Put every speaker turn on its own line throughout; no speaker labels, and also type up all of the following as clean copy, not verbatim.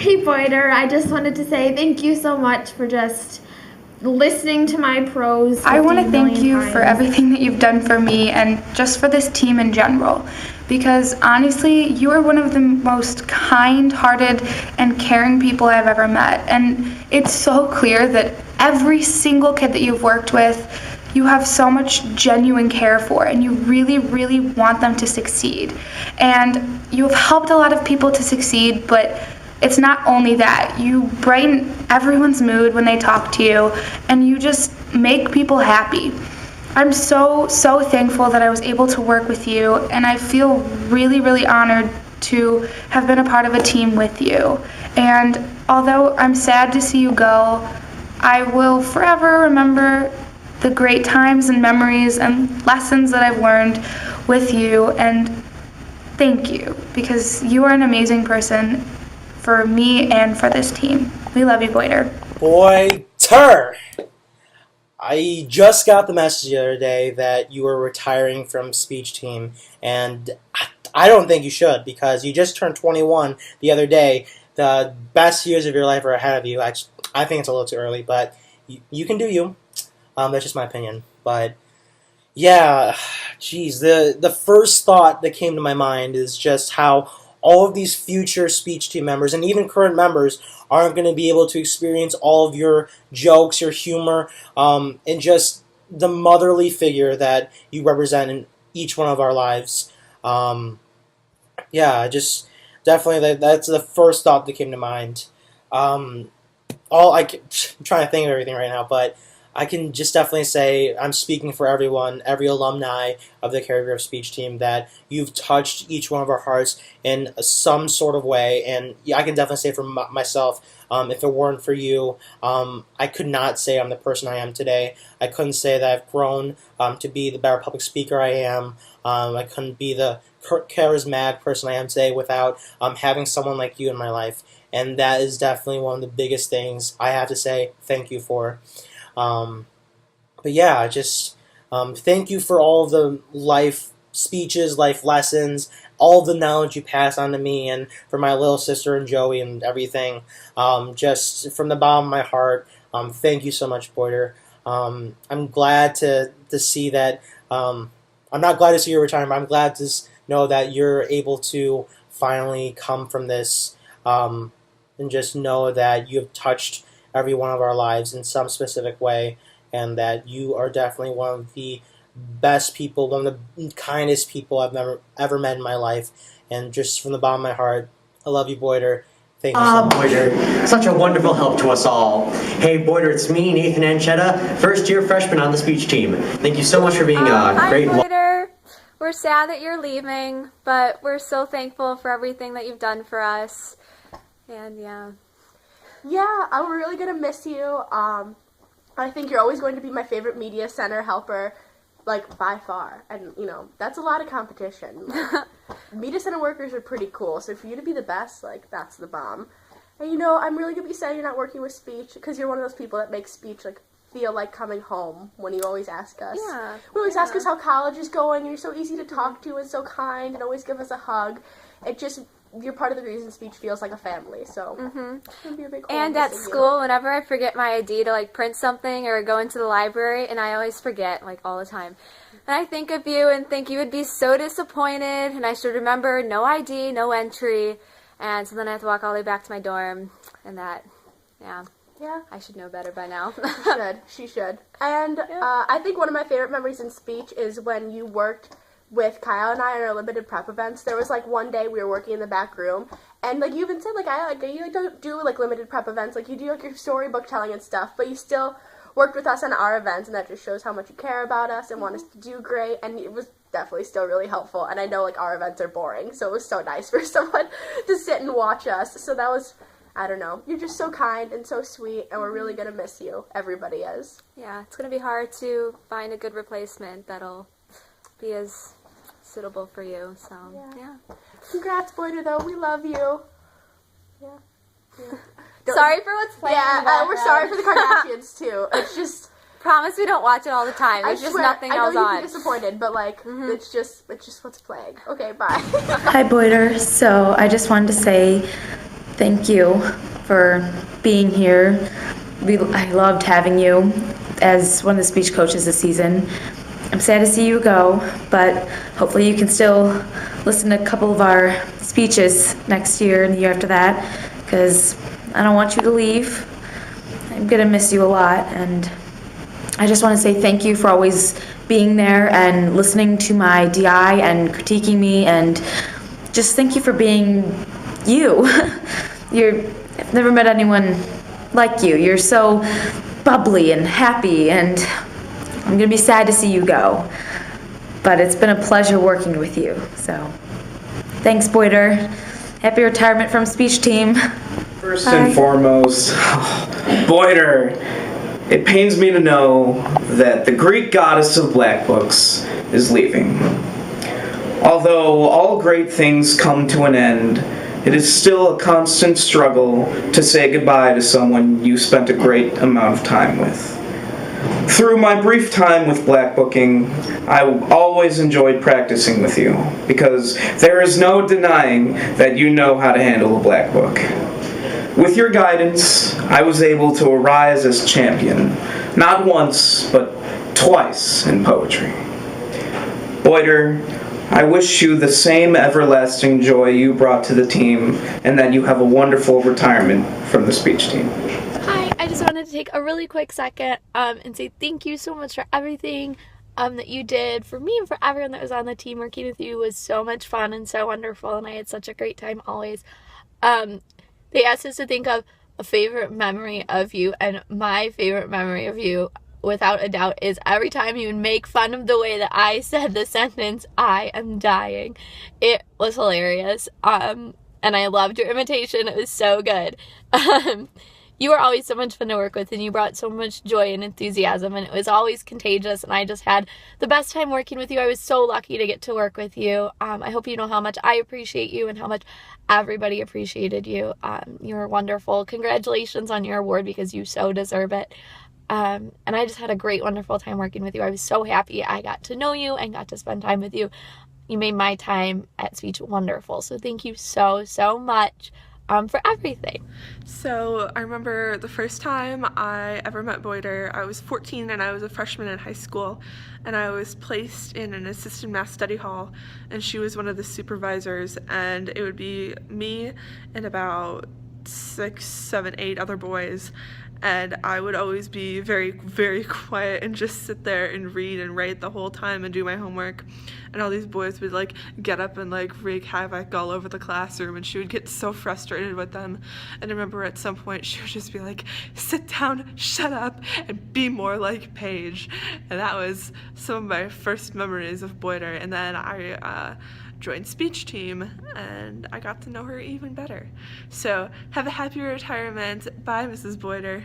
Hey Boytor, I just wanted to say thank you so much for just listening to my prose.
I want to
15
thank
million
you
times.
for everything that you've done for me and just for this team in general. Because honestly, you are one of the most kind-hearted and caring people I've ever met. And it's so clear that every single kid that you've worked with, you have so much genuine care for, and you really, really want them to succeed. And you have helped a lot of people to succeed, but it's not only that. You brighten everyone's mood when they talk to you, and you just make people happy. I'm so thankful that I was able to work with you, and I feel really, really honored to have been a part of a team with you. And although I'm sad to see you go, I will forever remember the great times and memories and lessons that I've learned with you, and thank you, because you are an amazing person for me and for this team. We love you, Boytor.
Boytor! I just got the message the other day that you were retiring from speech team, and I don't think you should, because you just turned 21 the other day. The best years of your life are ahead of you. I think it's a little too early, but you can do you. That's just my opinion. But yeah, geez, the first thought that came to my mind is just how all of these future speech team members and even current members aren't going to be able to experience all of your jokes, your humor, and just the motherly figure that you represent in each one of our lives. Yeah, just definitely that's the first thought that came to mind. Um, I'm trying to think of everything right now, but I can just definitely say I'm speaking for everyone, every alumni of the Caregiver Speech Team, that you've touched each one of our hearts in some sort of way. And yeah, I can definitely say for myself, if it weren't for you, I could not say I'm the person I am today. I couldn't say that I've grown to be the better public speaker I am. I couldn't be the charismatic person I am today without having someone like you in my life. And that is definitely one of the biggest things I have to say thank you for. But yeah, just thank you for all of the life speeches, life lessons, all the knowledge you passed on to me and for my little sister and Joey and everything. Just from the bottom of my heart, thank you so much, Boytor. I'm glad to see that. I'm not glad to see you retirement, but I'm glad to know that you're able to finally come from this and just know that you have touched every one of our lives in some specific way, and that you are definitely one of the best people, one of the kindest people I've ever met in my life. And just from the bottom of my heart, I love you, Boytor. Thank you so much.
Boytor, such a wonderful help to us all. Hey, Boytor, it's me, Nathan Anchetta, first-year freshman on the speech team. Thank you so much for being a great...
Hi, Boytor. We're sad that you're leaving, but we're so thankful for everything that you've done for us. And yeah.
Yeah, I'm really going to miss you. I think you're always going to be my favorite media center helper, like, by far. And, you know, that's a lot of competition. Like, media center workers are pretty cool, so for you to be the best, like, that's the bomb. And, you know, I'm really going to be sad you're not working with speech, because you're one of those people that makes speech, like, feel like coming home when you always ask us.
Yeah.
We always ask us how college is going, and you're so easy to talk to and so kind and always give us a hug. It just... You're part of the reason speech feels like a family, so it's gonna be a big
And at school, whenever I forget my ID to like print something or go into the library, and I always forget like all the time, and I think of you and think you would be so disappointed, and I should remember no ID, no entry, and so then I have to walk all the way back to my dorm, and that, yeah, I should know better by now.
She should. And I think one of my favorite memories in speech is when you worked with Kyle and I on our limited prep events. There was like one day we were working in the back room, and like you even said, like you don't do like limited prep events, like you do like your storybook telling and stuff, but you still worked with us on our events, and that just shows how much you care about us and want us to do great. And it was definitely still really helpful. And I know like our events are boring, so it was so nice for someone to sit and watch us. So that was, I don't know, you're just so kind and so sweet, and we're really gonna miss you. Everybody is.
Yeah, it's gonna be hard to find a good replacement that'll be as suitable for you, so yeah.
Congrats, Boytor, though. We love you.
Sorry for what's playing.
Yeah, we're sorry for the Kardashians too. It's just
promise we don't watch it all the time. There's just nothing else on.
I know you'd be disappointed, but like it's just what's playing. Okay, bye.
Hi, Boytor. So I just wanted to say
Thank you for being here. I loved having you as one of the speech coaches this season. I'm sad to see you go, but hopefully you can still listen to a couple of our speeches next year and the year after that, because I don't want you to leave. I'm gonna miss you a lot, and I just want to say thank you for always being there and listening to my DI and critiquing me, and just thank you for being you. I've never met anyone like you. You're so bubbly and happy, and I'm gonna be sad to see you go. But it's been a pleasure working with you, so thanks, Boytor. Happy retirement from speech team.
First and foremost, Boytor, it pains me to know that the Greek goddess of black books is leaving. Although all great things come to an end, it is still a constant struggle to say goodbye to someone you spent a great amount of time with. Through my brief time with black booking, I always enjoyed practicing with you, because there is no denying that you know how to handle a black book. With your guidance, I was able to arise as champion, not once, but twice in poetry. Boytor, I wish you the same everlasting joy you brought to the team, and that you have a wonderful retirement from the speech team.
Hi, I just wanted to take a really quick second and say thank you so much for everything that you did for me and for everyone that was on the team. Working with you was so much fun and so wonderful, and I had such a great time always. They asked us to think of a favorite memory of you, and my favorite memory of you, without a doubt, is every time you would make fun of the way that I said the sentence, "I am dying." It was hilarious, and I loved your imitation. It was so good. You were always so much fun to work with, and you brought so much joy and enthusiasm, and it was always contagious, and I just had the best time working with you. I was so lucky to get to work with you. I hope you know how much I appreciate you and how much everybody appreciated you. You were wonderful. Congratulations on your award, because you so deserve it. And I just had a great, wonderful time working with you. I was so happy I got to know you and got to spend time with you. You made my time at speech wonderful. So thank you so, so much for everything.
So I remember the first time I ever met Boytor. I was 14 and I was a freshman in high school, and I was placed in an assistant math study hall, and she was one of the supervisors, and it would be me and about 6, 7, 8 other boys, and I would always be very, very quiet and just sit there and read and write the whole time and do my homework. And all these boys would like get up and like wreak havoc all over the classroom, and she would get so frustrated with them. And I remember at some point she would just be like, "Sit down, shut up, and be more like Paige." And that was some of my first memories of Boytor. And then I joined speech team, and I got to know her even better. So have a happy retirement. Bye, Mrs. Boytor.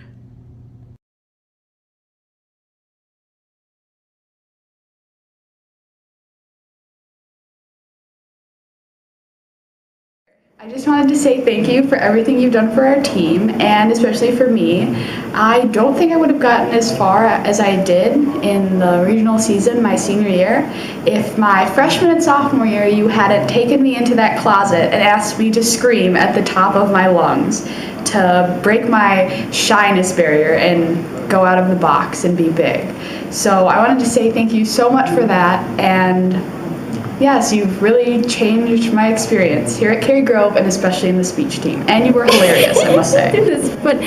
I just wanted to say thank you for everything you've done for our team, and especially for me. I don't think I would have gotten as far as I did in the regional season my senior year if my freshman and sophomore year you hadn't taken me into that closet and asked me to scream at the top of my lungs to break my shyness barrier and go out of the box and be big. So I wanted to say thank you so much for that, and yes, you've really changed my experience here at Cary Grove, and especially in the speech team. And you were hilarious, I must say.
But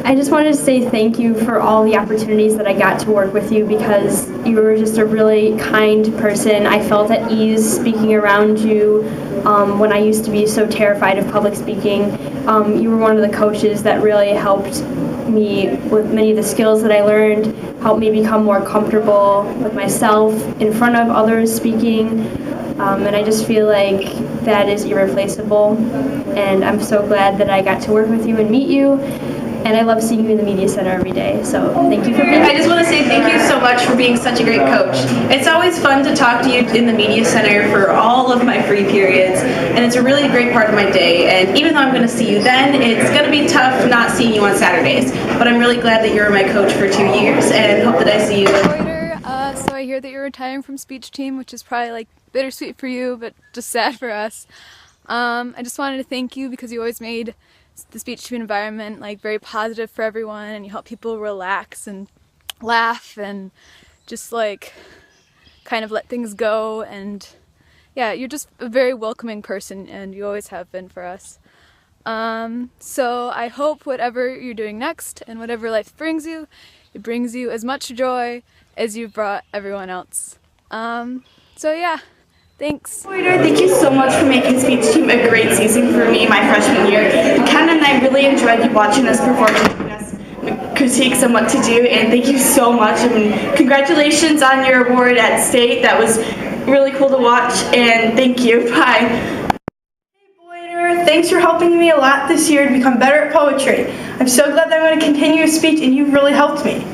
I just wanted to say thank you for all the opportunities that I got to work with you, because you were just a really kind person. I felt at ease speaking around you when I used to be so terrified of public speaking. You were one of the coaches that really helped me with many of the skills that I learned, helped me become more comfortable with myself in front of others speaking, and I just feel like that is irreplaceable, and I'm so glad that I got to work with you and meet you, and I love seeing you in the media center every day, so thank you for being here.
I just want to say thank you so much for being such a great coach. It's always fun to talk to you in the media center for all of my free periods, and it's a really great part of my day, and even though I'm going to see you then, it's going to be tough not seeing you on Saturdays, but I'm really glad that you're my coach for 2 years, and hope that I see you.
So I hear that you're retiring from speech team, which is probably like bittersweet for you, but just sad for us. I just wanted to thank you because you always made the speech team environment like very positive for everyone, and you help people relax and laugh and just like kind of let things go. And yeah, you're just a very welcoming person, and you always have been for us. So I hope whatever you're doing next and whatever life brings you, it brings you as much joy as you've brought everyone else. So yeah, thanks.
Boytor, thank you so much for making speech team a great season for me my freshman year. Ken and I really enjoyed watching us perform and giving us critiques on what to do, and thank you so much. And congratulations on your award at state. That was really cool to watch, and thank you. Bye. Thanks for helping me a lot this year to become better at poetry. I'm so glad that I'm going to continue speech, and you've really helped me.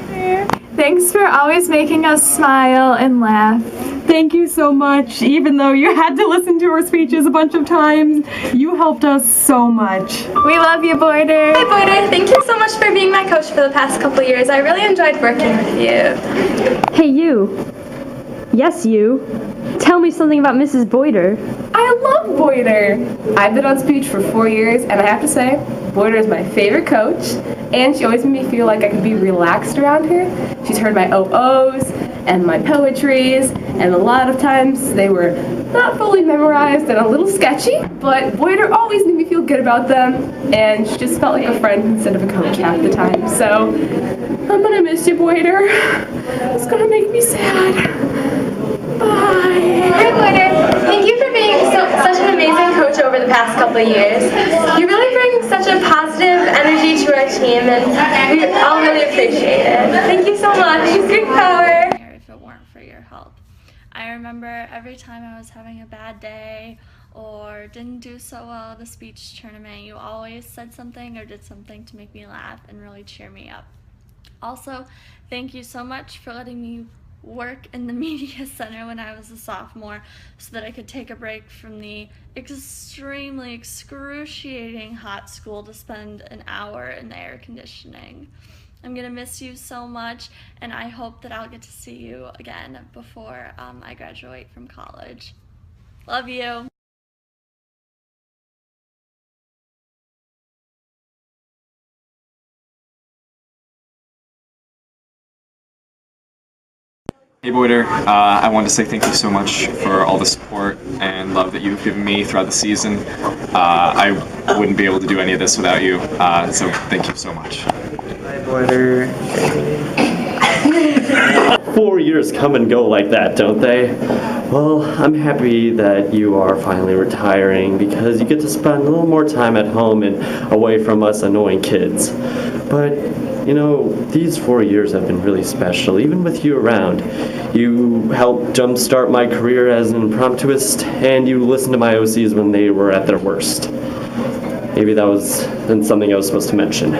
Thanks for always making us smile and laugh.
Thank you so much. Even though you had to listen to our speeches a bunch of times, you helped us so much.
We love you, Boytor.
Hi, Boytor. Thank you so much for being my coach for the past couple years. I really enjoyed working with you.
Hey, you. Yes, you. Tell me something about Mrs. Boytor.
I love Boytor. I've been on speech for 4 years, and I have to say, Boytor is my favorite coach, and she always made me feel like I could be relaxed around her. She's heard my OOs and my poetries, and a lot of times they were not fully memorized and a little sketchy, but Boytor always made me feel good about them, and she just felt like a friend instead of a coach half the time. So, I'm gonna miss you, Boytor. It's gonna make me sad. Bye.
Hi, Boytor. Thank you for being such an amazing coach over the past couple of years. You really bring such a positive energy to our team, and we all really appreciate it. Thank you so much. Great power.
If it weren't for your help. I remember every time I was having a bad day or didn't do so well at a speech tournament, you always said something or did something to make me laugh and really cheer me up. Also, thank you so much for letting me work in the media center when I was a sophomore so that I could take a break from the extremely excruciating hot school to spend an hour in the air conditioning. I'm gonna miss you so much, and I hope that I'll get to see you again before I graduate from college. Love you.
Hey Boytor, I wanted to say thank you so much for all the support and love that you've given me throughout the season. I wouldn't be able to do any of this without you, so thank you so much.
Hi Boytor. 4 years come and go like that, don't they? Well, I'm happy that you are finally retiring because you get to spend a little more time at home and away from us annoying kids. But you know, these 4 years have been really special, even with you around. You helped jumpstart my career as an impromptuist, and you listened to my OCs when they were at their worst. Maybe that was something I was supposed to mention.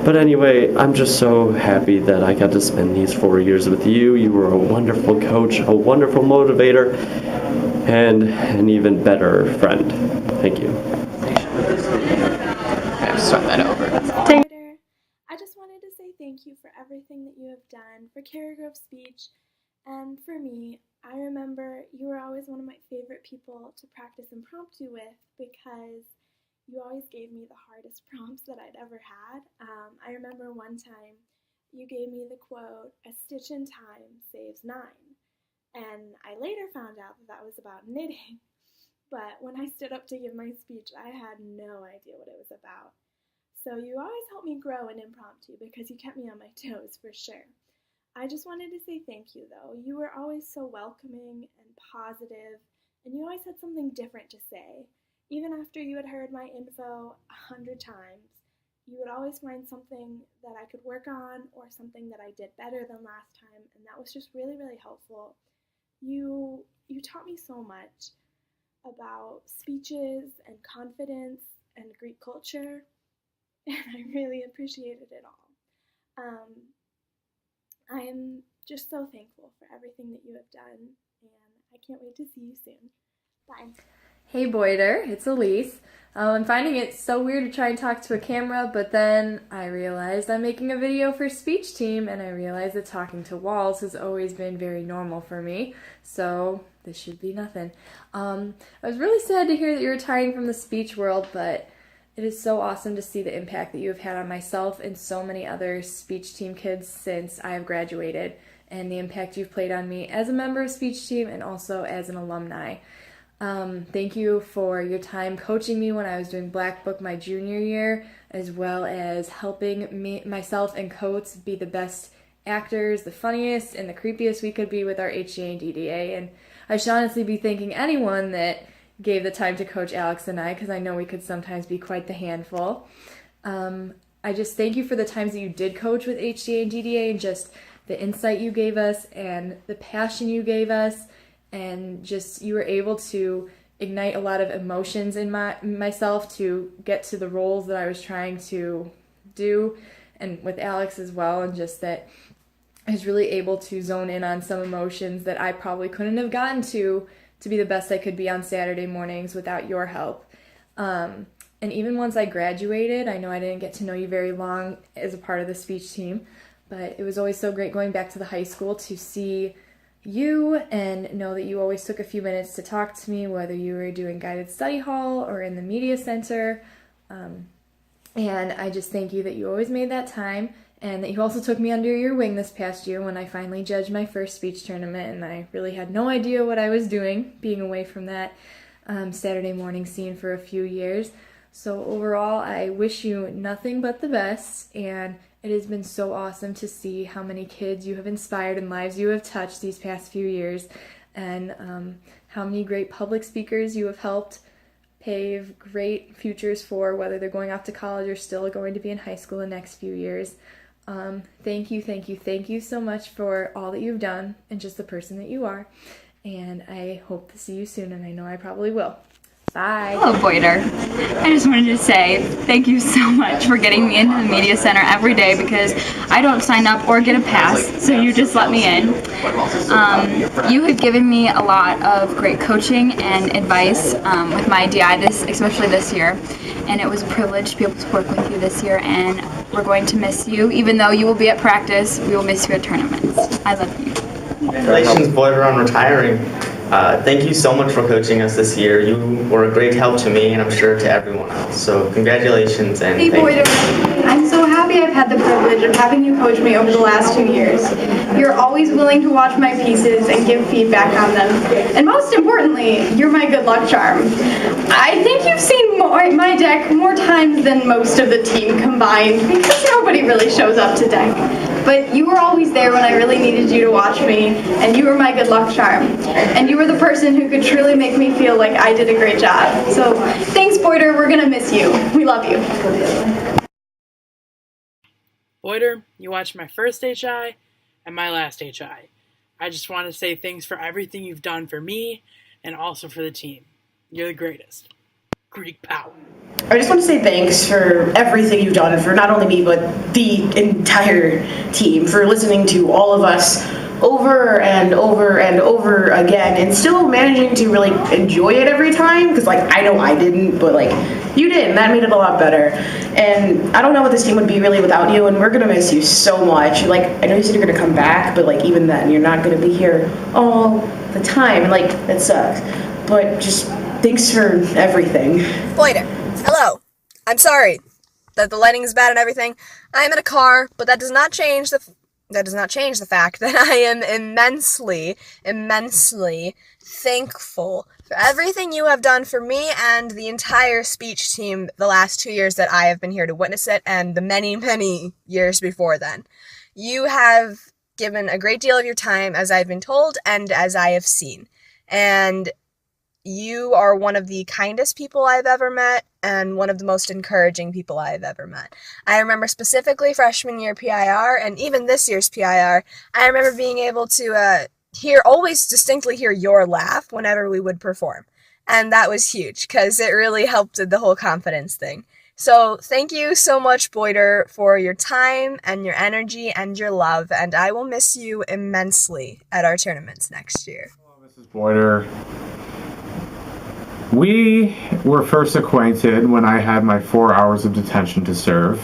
But anyway, I'm just so happy that I got to spend these 4 years with you. You were a wonderful coach, a wonderful motivator, and an even better friend. Thank you.
I'll start that over.
I just wanted to say thank you for everything that you have done for Carrie Grove Speech, and for me. I remember you were always one of my favorite people to practice impromptu with because you always gave me the hardest prompts that I'd ever had. I remember one time you gave me the quote, "A stitch in time saves 9." And I later found out that that was about knitting. But when I stood up to give my speech, I had no idea what it was about. So you always helped me grow in impromptu because you kept me on my toes for sure. I just wanted to say thank you though. You were always so welcoming and positive, and you always had something different to say. Even after you had heard my info 100 times, you would always find something that I could work on or something that I did better than last time, and that was just really, really helpful. You taught me so much about speeches and confidence and Greek culture, and I really appreciated it all. I am just so thankful for everything that you have done, and I can't wait to see you soon. Bye.
Hey Boytor, it's Elise. I'm finding it so weird to try and talk to a camera, but then I realized I'm making a video for speech team, and I realized that talking to walls has always been very normal for me. So this should be nothing. I was really sad to hear that you're retiring from the speech world, but it is so awesome to see the impact that you have had on myself and so many other speech team kids since I have graduated, and the impact you've played on me as a member of speech team and also as an alumni. Thank you for your time coaching me when I was doing Black Book my junior year, as well as helping myself and Coates be the best actors, the funniest, and the creepiest we could be with our HGA and DDA. And I should honestly be thanking anyone that gave the time to coach Alex and I, because I know we could sometimes be quite the handful. I just thank you for the times that you did coach with HGA and DDA, and just the insight you gave us and the passion you gave us, and just you were able to ignite a lot of emotions in myself to get to the roles that I was trying to do, and with Alex as well, and just that I was really able to zone in on some emotions that I probably couldn't have gotten to be the best I could be on Saturday mornings without your help. And even once I graduated, I know I didn't get to know you very long as a part of the speech team, but it was always so great going back to the high school to see you and know that you always took a few minutes to talk to me, whether you were doing guided study hall or in the media center. And I just thank you that you always made that time, and that you also took me under your wing this past year when I finally judged my first speech tournament, and I really had no idea what I was doing, being away from that Saturday morning scene for a few years. So overall, I wish you nothing but the best, and it has been so awesome to see how many kids you have inspired and lives you have touched these past few years, and how many great public speakers you have helped pave great futures for, whether they're going off to college or still going to be in high school the next few years. Thank you so much for all that you've done and just the person that you are. And I hope to see you soon, and I know I probably will. Bye.
Hello, Boytor. I just wanted to say thank you so much for getting me into the media center every day, because I don't sign up or get a pass, so you just let me in. You have given me a lot of great coaching and advice with my DI, especially this year, and it was a privilege to be able to work with you this year, and we're going to miss you. Even though you will be at practice, we will miss you at tournaments. I love you.
Congratulations, Boytor, on retiring. Thank you so much for coaching us this year. You were a great help to me, and I'm sure to everyone else. So congratulations, and
Hey,
thank you.
Boytor. I'm so happy I've had the privilege of having you coach me over the last 2 years. You're always willing to watch my pieces and give feedback on them. And most importantly, you're my good luck charm. I think you've seen my deck more times than most of the team combined, because nobody really shows up to deck. But you were always there when I really needed you to watch me, and you were my good luck charm. And you were the person who could truly make me feel like I did a great job. So thanks, Boytor. We're gonna miss you. We love you.
Boytor, you watched my first HI and my last HI. I just want to say thanks for everything you've done for me and also for the team. You're the greatest. Greek power.
I just want to say thanks for everything you've done for not only me, but the entire team, for listening to all of us over and over and over again, and still managing to really enjoy it every time, because like I know I didn't, but like you did, and that made it a lot better. And I don't know what this team would be really without you, and we're gonna miss you so much. Like, I know you said you're gonna come back, but like even then you're not gonna be here all the time, like that sucks. But just thanks for everything.
Boytor, hello. I'm sorry that the lighting is bad and everything. I am in a car, but that does not change the fact that I am immensely thankful for everything you have done for me and the entire speech team the last 2 years that I have been here to witness it, and the many years before then. You have given a great deal of your time, as I've been told and as I have seen. And you are one of the kindest people I've ever met, and one of the most encouraging people I've ever met. I remember specifically freshman year PIR, and even this year's PIR, I remember being able to always distinctly hear your laugh whenever we would perform. And that was huge, because it really helped with the whole confidence thing. So thank you so much, Boytor, for your time and your energy and your love, and I will miss you immensely at our tournaments next year.
Hello, Mrs. Boytor. We were first acquainted when I had my 4 hours of detention to serve,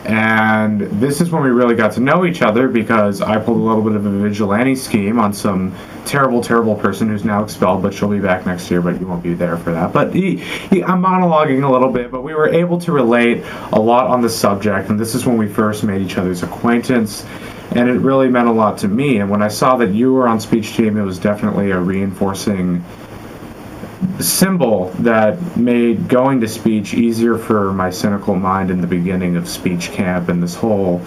And this is when we really got to know each other because I pulled a little bit of a vigilante scheme on some terrible, terrible person who's now expelled, but she'll be back next year, but you won't be there for that. But I'm monologuing a little bit, but we were able to relate a lot on the subject, and this is when we first made each other's acquaintance, and it really meant a lot to me. And when I saw that you were on speech team, it was definitely a reinforcing symbol that made going to speech easier for my cynical mind in the beginning of speech camp and this whole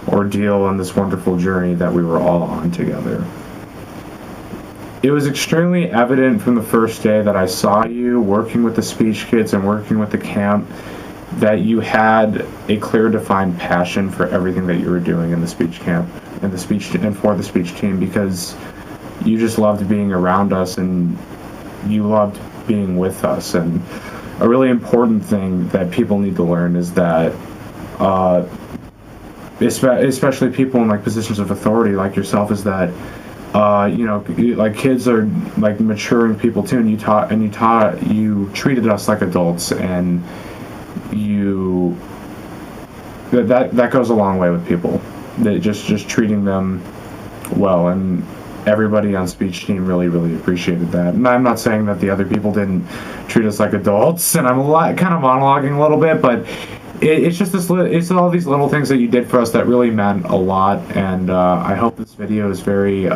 ordeal and this wonderful journey that we were all on together. It was extremely evident from the first day that I saw you working with the speech kids and working with the camp that you had a clear defined passion for everything that you were doing in the speech camp and the speech and for the speech team, because you just loved being around us and you loved being with us. And a really important thing that people need to learn is that especially people in like positions of authority like yourself, is that like kids are like maturing people too, and you treated us like adults, and that goes a long way with people, that just treating them well. And everybody on speech team really, really appreciated that. And I'm not saying that the other people didn't treat us like adults, and I'm kind of monologuing a little bit, but it's just it's all these little things that you did for us that really meant a lot. And I hope this video is very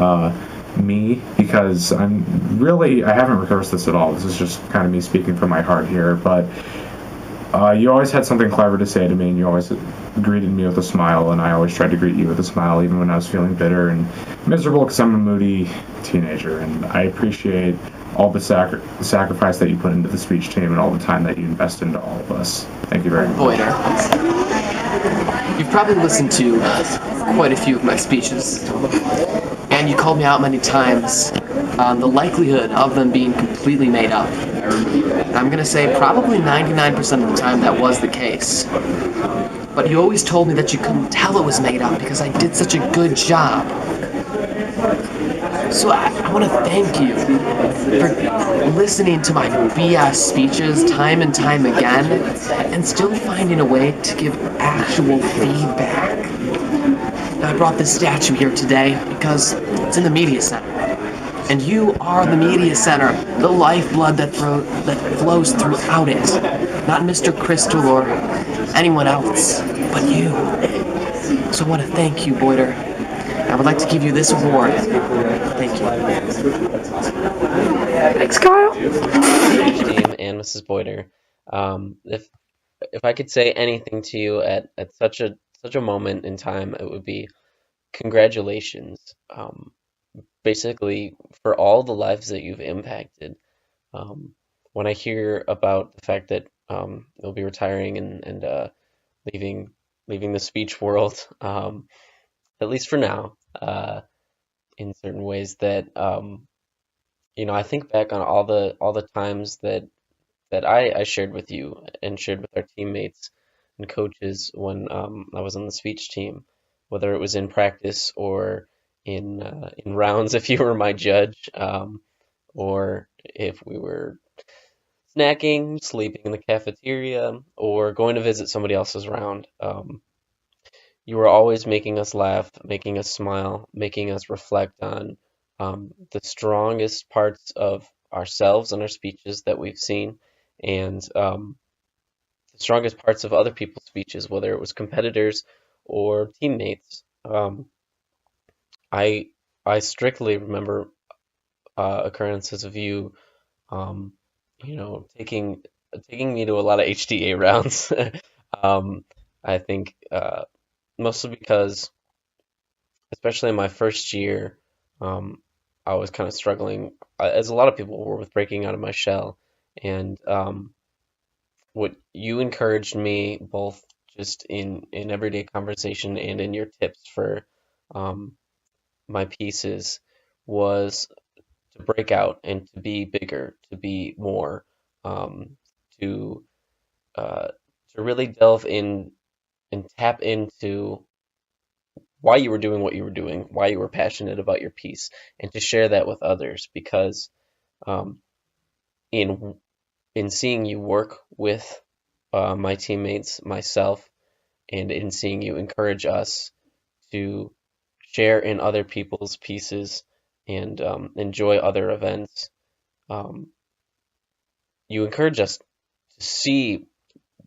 me, because I haven't rehearsed this at all. This is just kind of me speaking from my heart here, but you always had something clever to say to me, and you always greeted me with a smile, and I always tried to greet you with a smile, even when I was feeling bitter and miserable, because I'm a moody teenager. And I appreciate all the sacrifice that you put into the speech team and all the time that you invest into all of us. Thank you very much.
Boytor, you've probably listened to quite a few of my speeches, and you called me out many times on the likelihood of them being completely made up. And I'm going to say probably 99% of the time that was the case. But you always told me that you couldn't tell it was made up because I did such a good job. So I want to thank you for listening to my BS speeches time and time again and still finding a way to give actual feedback. Now, I brought this statue here today because it's in the media center. And you are the media center, the lifeblood that flows throughout it. Not Mr. Crystal or anyone else, but you. So I want to thank you, Boytor. I would like to give you this award. Thank you.
Thanks, Kyle.
Team and Mrs. Boytor. If I could say anything to you at such a moment in time, it would be congratulations. Basically, for all the lives that you've impacted. When I hear about the fact that you'll be retiring and leaving the speech world, at least for now, in certain ways that I think back on all the times that I shared with you and shared with our teammates and coaches when I was on the speech team, whether it was in practice or in rounds if you were my judge, or if we were snacking, sleeping in the cafeteria, or going to visit somebody else's round. You were always making us laugh, making us smile, making us reflect on the strongest parts of ourselves and our speeches that we've seen, and the strongest parts of other people's speeches, whether it was competitors or teammates. I strictly remember occurrences of you, taking me to a lot of HDA rounds. I think mostly because, especially in my first year, I was kind of struggling, as a lot of people were, with breaking out of my shell. And what you encouraged me, both just in everyday conversation and in your tips for my pieces, was to break out and to be bigger, to be more, to really delve in and tap into why you were doing what you were doing, why you were passionate about your piece, and to share that with others. Because in seeing you work with my teammates, myself, and in seeing you encourage us to share in other people's pieces and enjoy other events. You encourage us to see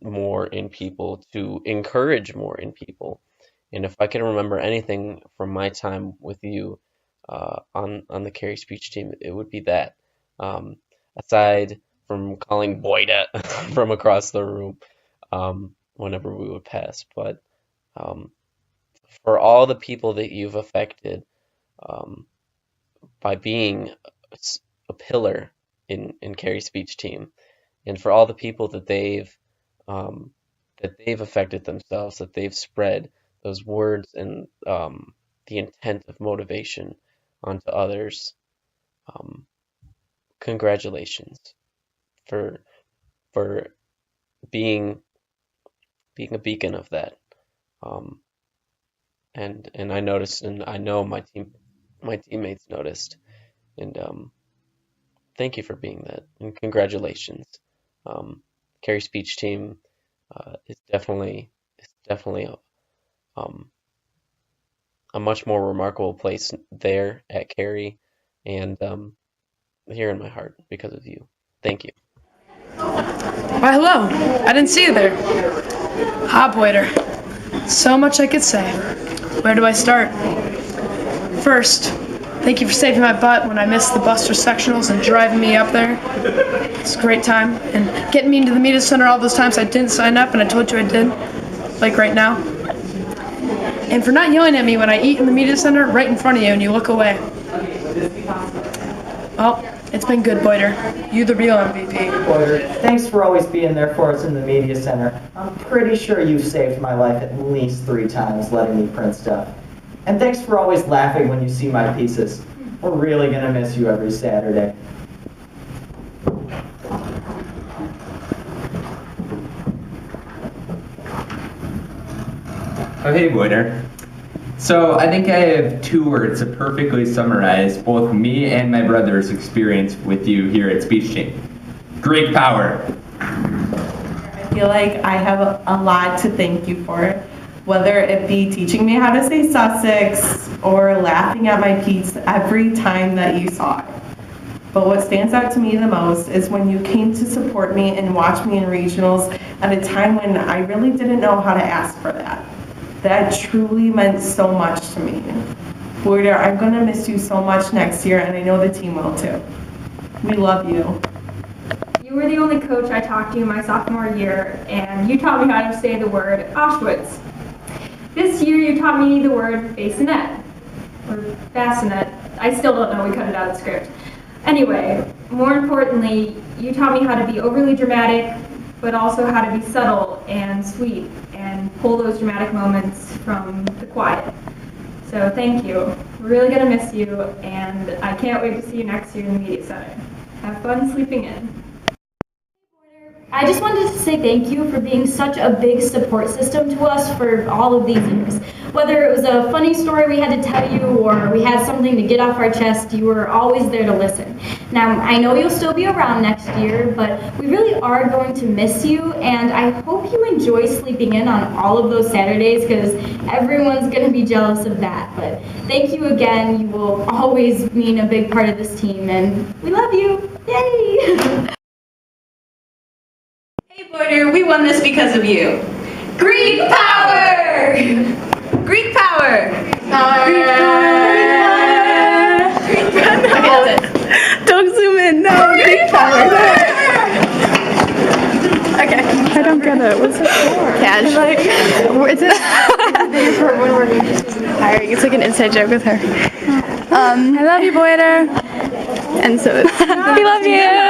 more in people, to encourage more in people. And if I can remember anything from my time with you on the Carry Speech team, it would be that. Aside from calling Boytor from across the room whenever we would pass, but for all the people that you've affected by being a pillar in Carry Speech team, and for all the people that they've affected themselves, that they've spread those words and the intent of motivation onto others. Congratulations for being a beacon of that. And I noticed, and I know my teammates noticed, and thank you for being that, and congratulations. Carry Speech team is definitely a much more remarkable place there at Carry, and here in my heart because of you. Thank you.
Why, hello. I didn't see you there. Boytor. So much I could say. Where do I start? First, thank you for saving my butt when I missed the Buster sectionals and driving me up there. It's a great time. And getting me into the media center all those times I didn't sign up and I told you I did. Like right now. And for not yelling at me when I eat in the media center right in front of you and you look away. Well, it's been good, Boytor. You the real MVP.
Boytor, thanks for always being there for us in the media center. I'm pretty sure you've saved my life at least 3 times letting me print stuff. And thanks for always laughing when you see my pieces. We're really going to miss you every Saturday.
Oh, hey, Boytor. So I think I have 2 words to perfectly summarize both me and my brother's experience with you here at Speech Team. Great power.
I feel like I have a lot to thank you for, whether it be teaching me how to say Sussex or laughing at my piece every time that you saw it. But what stands out to me the most is when you came to support me and watch me in regionals at a time when I really didn't know how to ask for that. That truly meant so much to me. Boytor, I'm going to miss you so much next year, and I know the team will too. We love you.
You were the only coach I talked to my sophomore year, and you taught me how to say the word Auschwitz. This year you taught me the word bassinet, or bassinet. I still don't know, we cut it out of the script. Anyway, more importantly, you taught me how to be overly dramatic, but also how to be subtle and sweet and pull those dramatic moments from the quiet. So thank you. We're really gonna miss you, and I can't wait to see you next year in the media center. Have fun sleeping in.
I just wanted to say thank you for being such a big support system to us for all of these years. Whether it was a funny story we had to tell you or we had something to get off our chest, you were always there to listen. Now, I know you'll still be around next year, but we really are going to miss you, and I hope you enjoy sleeping in on all of those Saturdays because everyone's going to be jealous of that. But thank you again. You will always mean a big part of this team, and we love you. Yay!
Hey, Boytor, we won this because of you. Greek power! Greek power! Greek power! Greek power! Don't zoom in, no! Greek power! Okay.
I don't get it. What's it for?
Cash.
Like, it's when we're hiring. It's like an inside joke with her. I love you, Boytor.
And so
we love you.